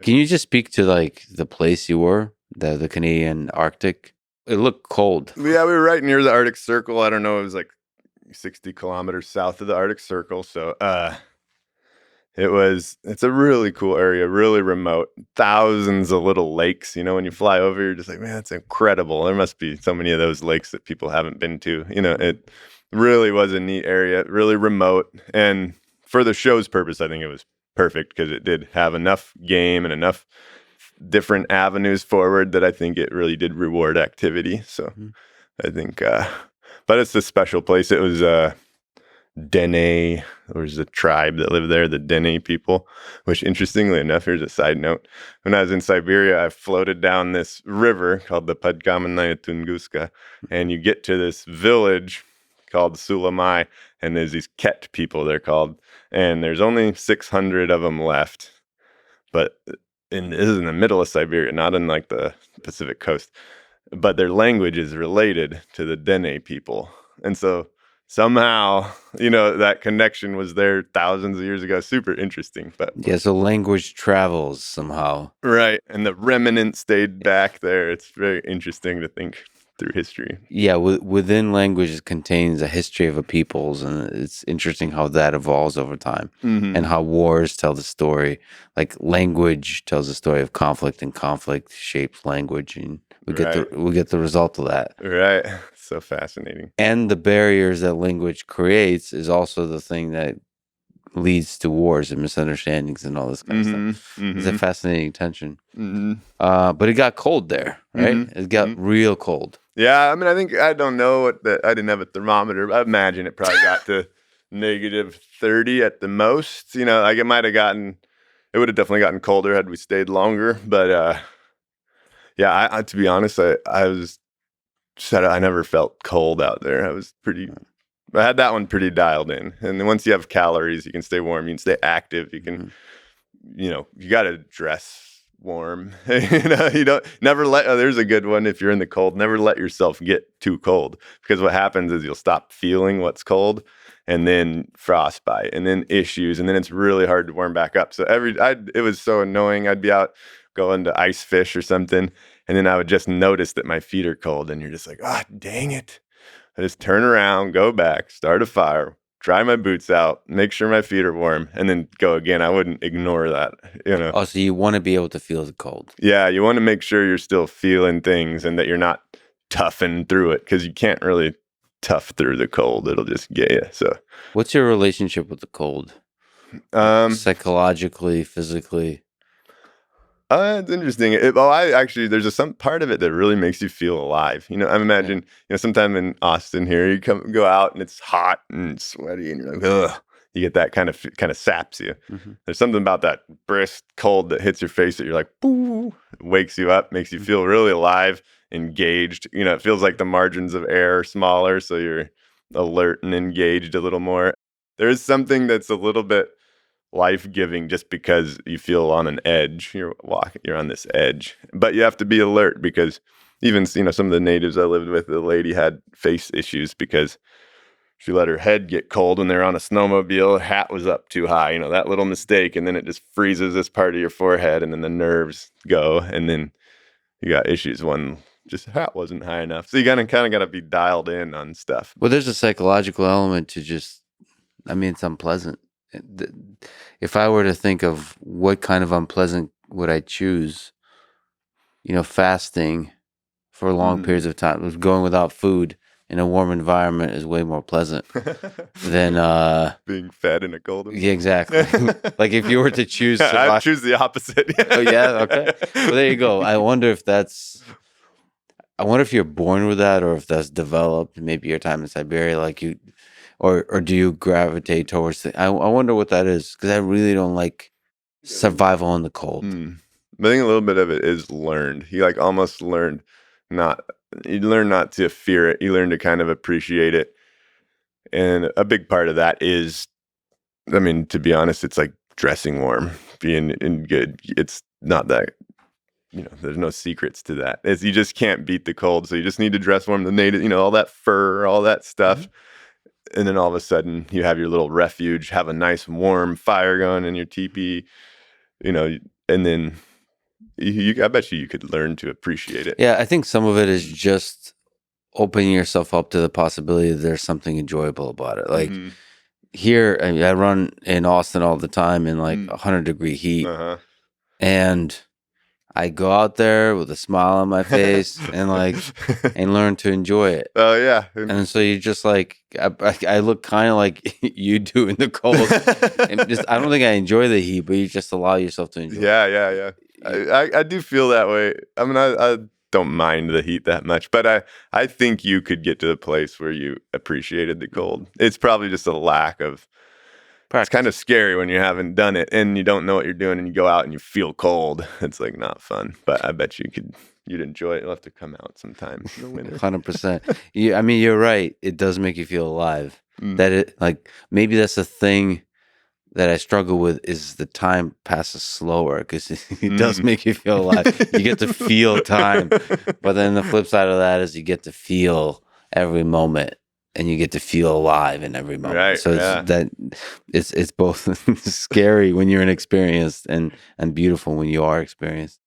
Can you just speak to like the place you were, the Canadian Arctic? It looked cold. Yeah, we were right near the Arctic Circle. I don't know, it was like 60 kilometers south of the Arctic Circle. So it's a really cool area, really remote, thousands of little lakes. When you fly over, you're just like, man, that's incredible. There must be so many of those lakes that people haven't been to. It really was a neat area, really remote. And for the show's purpose, I think it was perfect because it did have enough game and enough different avenues forward that I think it really did reward activity. So I think, but it's a special place. It was Dene. There was a tribe that lived there, the Dene people, which interestingly enough, here's a side note. When I was in Siberia, I floated down this river called the Podkamenная Tunguska, and you get to this village called Sulamai, and there's these Ket people, they're called, and there's only 600 of them left. But this is in the middle of Siberia, not in like the Pacific coast, but their language is related to the Dene people. And so somehow, that connection was there thousands of years ago. Super interesting. But yeah, so language travels somehow. Right. And the remnant stayed back there. It's very interesting to think through history. Yeah, within language it contains a history of a people's, and it's interesting how that evolves over time, and how wars tell the story. Like language tells the story of conflict, and conflict shapes language, and we get the result of that. Right. So fascinating. And the barriers that language creates is also the thing that leads to wars and misunderstandings and all this kind of stuff. It's a fascinating tension. But it got cold there, right? It got real cold. Yeah, I mean, I don't know I didn't have a thermometer, but I imagine it probably got to negative 30 at the most. Like it would have definitely gotten colder had we stayed longer. But yeah, I to be honest, I never felt cold out there. I had that one pretty dialed in. And then once you have calories, you can stay warm, you can stay active, you can, you got to dress warm. You don't there's a good one. If you're in the cold, never let yourself get too cold, because what happens is you'll stop feeling what's cold, and then frostbite, and then issues, and then it's really hard to warm back up. So it was so annoying. I'd be out going to ice fish or something, and then I would just notice that my feet are cold, and you're just like, dang it. I just turn around, go back, start a fire, dry my boots out, make sure my feet are warm, and then go again. I wouldn't ignore that, Oh, so you want to be able to feel the cold. Yeah, you want to make sure you're still feeling things and that you're not toughing through it, because you can't really tough through the cold. It'll just get you. So what's your relationship with the cold? Psychologically, physically? It's interesting. There's some part of it that really makes you feel alive. I imagine, sometime in Austin here, you go out and it's hot and sweaty and you're like, ugh. You get that kind of saps you. There's something about that brisk cold that hits your face that you're like, boo, wakes you up, makes you feel really alive, engaged. It feels like the margins of air are smaller, so you're alert and engaged a little more. There is something that's a little bit life-giving just because you feel on an edge. You're on this edge, but you have to be alert, because even some of the natives I lived with, the lady had face issues because she let her head get cold when they were on a snowmobile. Her hat was up too high, that little mistake, and then it just freezes this part of your forehead, and then the nerves go, and then you got issues when just hat wasn't high enough. So you kind of got to be dialed in on stuff. Well, there's a psychological element to it's unpleasant. If I were to think of what kind of unpleasant would I choose, fasting for long periods of time, going without food in a warm environment is way more pleasant than being fed in a cold environment. Yeah, exactly. Like if you were to choose, I'd choose the opposite. Oh yeah, okay. Well, there you go. I wonder if you're born with that, or if that's developed. Maybe your time in Siberia, like you. Or do you gravitate towards I wonder what that is, because I really don't like survival in the cold. I think a little bit of it is learned. You almost learned you learn not to fear it. You learn to kind of appreciate it. And a big part of that is, to be honest, it's like dressing warm, being in good. It's not that, there's no secrets to that. You just can't beat the cold. So you just need to dress warm. The native, all that fur, all that stuff. And then all of a sudden you have your little refuge, have a nice warm fire going in your teepee. and then I bet you could learn to appreciate it. Yeah, I think some of it is just opening yourself up to the possibility that there's something enjoyable about it. Like here, I run in Austin all the time in like 100-degree heat, and I go out there with a smile on my face and learn to enjoy it. Oh yeah, and so you just like I look kind of like you do in the cold. And just I don't think I enjoy the heat, but you just allow yourself to enjoy. Yeah. I do feel that way. I mean, I don't mind the heat that much, but I think you could get to the place where you appreciated the cold. It's probably just a lack of practice. It's kind of scary when you haven't done it and you don't know what you're doing and you go out and you feel cold. It's like not fun, but I bet you'd enjoy it. You'll have to come out sometime in the winter. 100%. I mean, you're right. It does make you feel alive. That it like maybe that's the thing that I struggle with is the time passes slower because it does make you feel alive. You get to feel time, but then the flip side of that is you get to feel every moment. And you get to feel alive in every moment. Right, so it's both scary when you're inexperienced and beautiful when you are experienced.